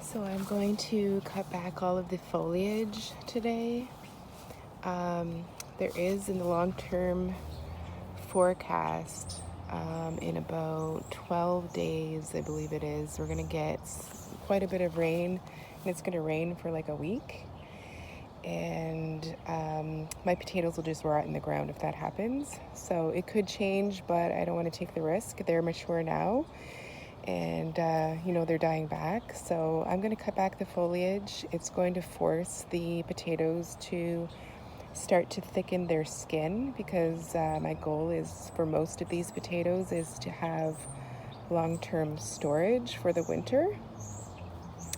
So I'm going to cut back all of the foliage today. There is in the long-term forecast, in about 12 days, I believe it is, we're going to get quite a bit of rain, and it's going to rain for like a week. And my potatoes will just rot in the ground if that happens. So it could change, but I don't want to take the risk. They're mature now, and they're dying back. So I'm going to cut back the foliage. It's going to force the potatoes to start to thicken their skin, because my goal is for most of these potatoes is to have long-term storage for the winter.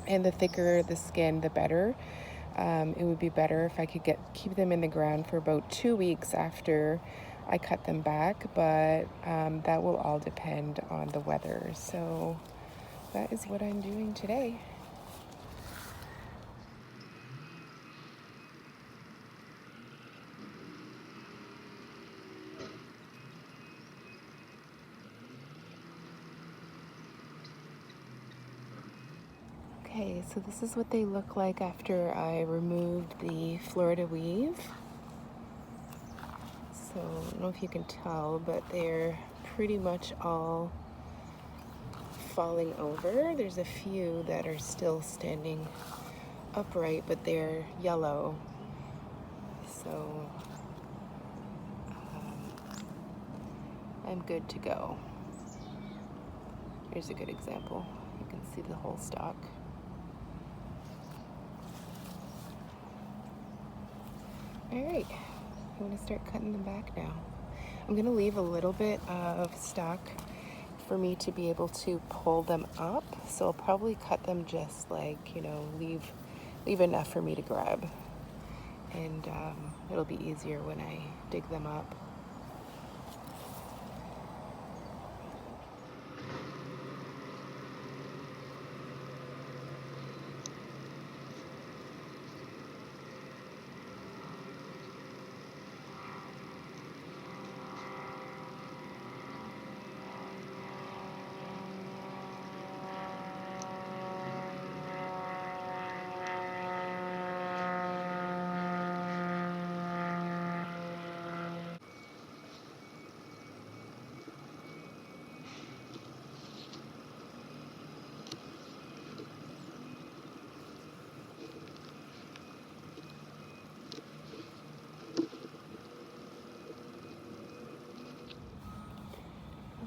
And the thicker the skin, the better. It would be better if I could keep them in the ground for about 2 weeks after I cut them back, but that will all depend on the weather. So that is what I'm doing today. Okay, so this is what they look like after I removed the Florida weave. So I don't know if you can tell, but they're pretty much all falling over. There's a few that are still standing upright, but they're yellow. So I'm good to go. Here's a good example. You can see the whole stalk. All right, I'm gonna start cutting them back now. I'm gonna leave a little bit of stalk for me to be able to pull them up. So I'll probably cut them just like, leave enough for me to grab. And it'll be easier when I dig them up.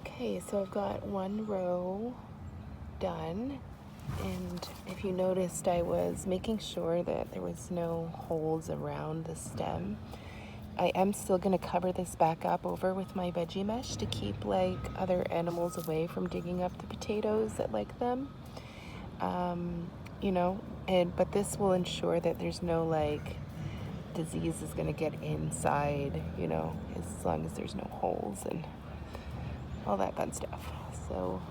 Okay, so I've got one row done, and if you noticed, I was making sure that there was no holes around the stem. I am still going to cover this back up over with my veggie mesh to keep like other animals away from digging up the potatoes that like them. But this will ensure that there's no like disease is going to get inside, as long as there's no holes and all that fun stuff. So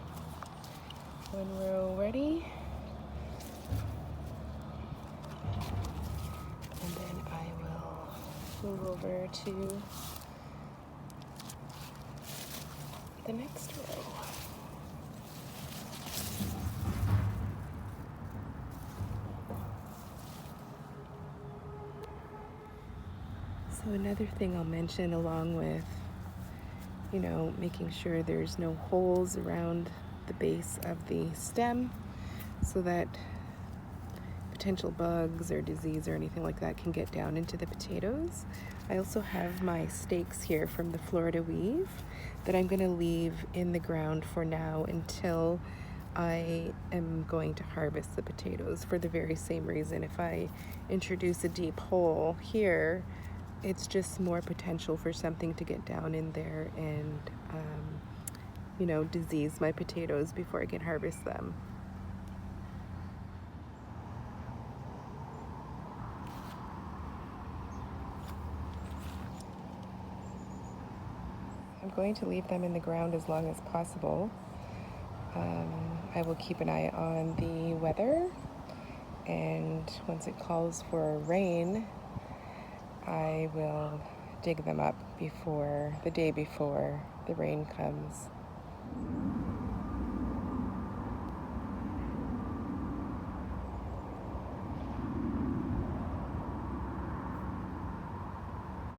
one row ready, and then I will move over to the next row. So another thing I'll mention, along with making sure there's no holes around the base of the stem so that potential bugs or disease or anything like that can get down into the potatoes. I also have my stakes here from the Florida weave that I'm going to leave in the ground for now until I am going to harvest the potatoes, for the very same reason. If I introduce a deep hole here, it's just more potential for something to get down in there and disease my potatoes before I can harvest them. I'm going to leave them in the ground as long as possible. I will keep an eye on the weather, and once it calls for rain, I will dig them up before the day before the rain comes.